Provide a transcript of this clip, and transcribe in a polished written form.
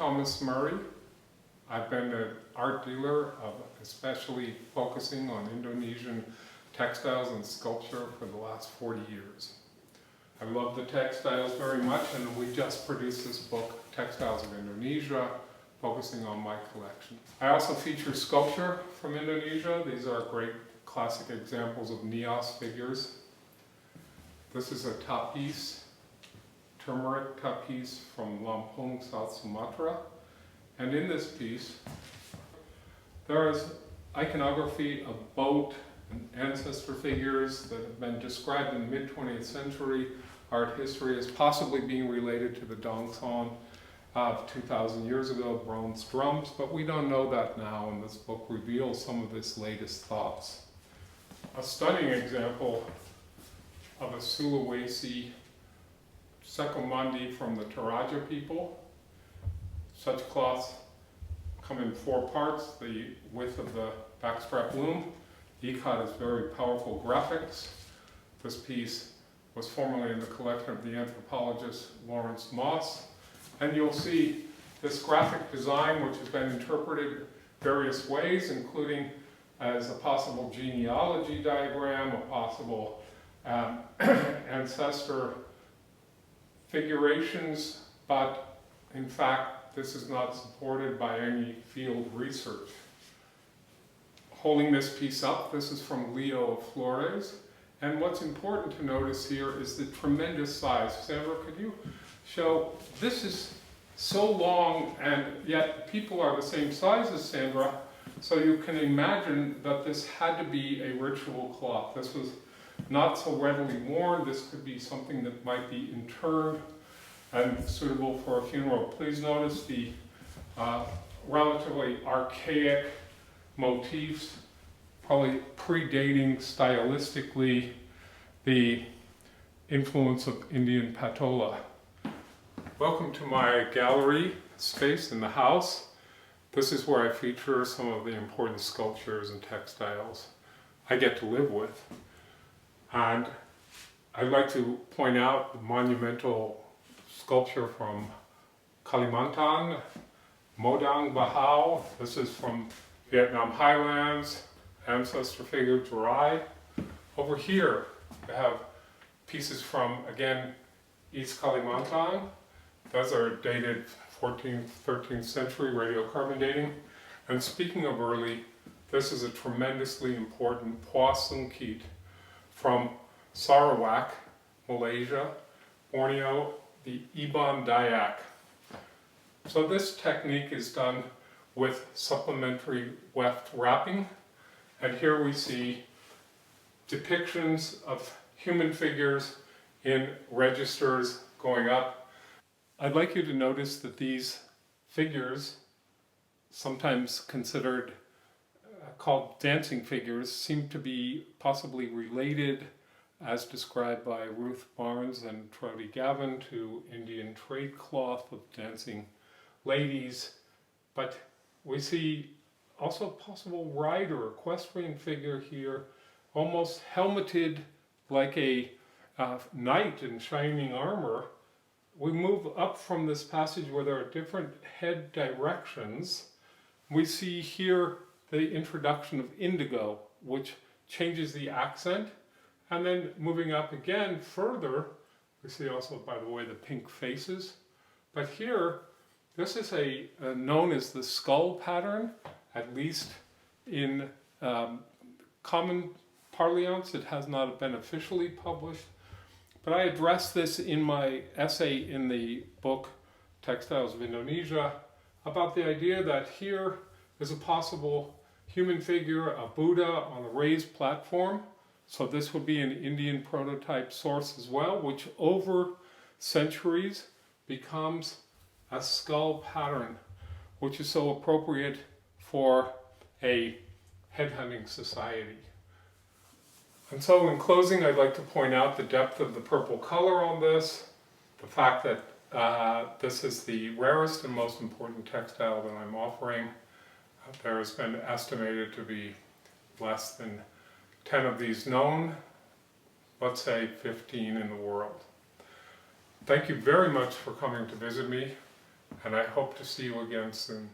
Thomas Murray. I've been an art dealer, especially focusing on Indonesian textiles and sculpture for the last 40 years. I love the textiles very much, and we just produced this book, Textiles of Indonesia, focusing on my collection. I also feature sculpture from Indonesia. These are great classic examples of Nias figures. This is a tapis, turmeric tapis from Lampung, South Sumatra. And in this piece, there is iconography of boat and ancestor figures that have been described in the mid-20th century art history as possibly being related to the Dongson of 2,000 years ago, bronze drums, but we don't know that now, and this book reveals some of its latest thoughts. A stunning example of a Sulawesi Sekomandi from the Toraja people. Such cloths come in 4 parts, the width of the backstrap loom. Ikat is very powerful graphics. This piece was formerly in the collection of the anthropologist Lawrence Moss. And you'll see this graphic design, which has been interpreted various ways, including as a possible genealogy diagram, a possible ancestor figurations, but in fact, this is not supported by any field research. Holding this piece up, this is from Leo of Flores. And what's important to notice here is the tremendous size. Sandra, could you show? This is so long, and yet people are the same size as Sandra, so you can imagine that this had to be a ritual cloth. This was not so readily worn. This could be something that might be interred and suitable for a funeral. Please notice the relatively archaic motifs, probably predating stylistically the influence of Indian patola. Welcome to my gallery space in the house. This is where I feature some of the important sculptures and textiles I get to live with. And I'd like to point out the monumental sculpture from Kalimantan, Modang Bahau. This is from Vietnam Highlands, ancestor figure Durai. Over here, we have pieces from, again, East Kalimantan. Those are dated 14th, 13th century radiocarbon dating. And speaking of early, this is a tremendously important Poisson Kit from Sarawak, Malaysia, Borneo, the Iban Dayak. So this technique is done with supplementary weft wrapping, and here we see depictions of human figures in registers going up. I'd like you to notice that these figures, sometimes considered called dancing figures, seem to be possibly related, as described by Ruth Barnes and Trody Gavin, to Indian trade cloth of dancing ladies. But we see also a possible rider, equestrian figure here, almost helmeted like a knight in shining armor. We move up from this passage where there are different head directions. We see here the introduction of indigo, which changes the accent. And then moving up again further, we see also, by the way, the pink faces. But here, this is known as the skull pattern, at least in common parlance. It has not been officially published. But I addressed this in my essay in the book, Textiles of Indonesia, about the idea that here is a possible human figure, a Buddha on a raised platform. So this would be an Indian prototype source as well, which over centuries becomes a skull pattern, which is so appropriate for a headhunting society. And so in closing, I'd like to point out the depth of the purple color on this, the fact that this is the rarest and most important textile that I'm offering. There has been estimated to be less than 10 of these known, let's say 15 in the world. Thank you very much for coming to visit me. and I hope to see you again soon.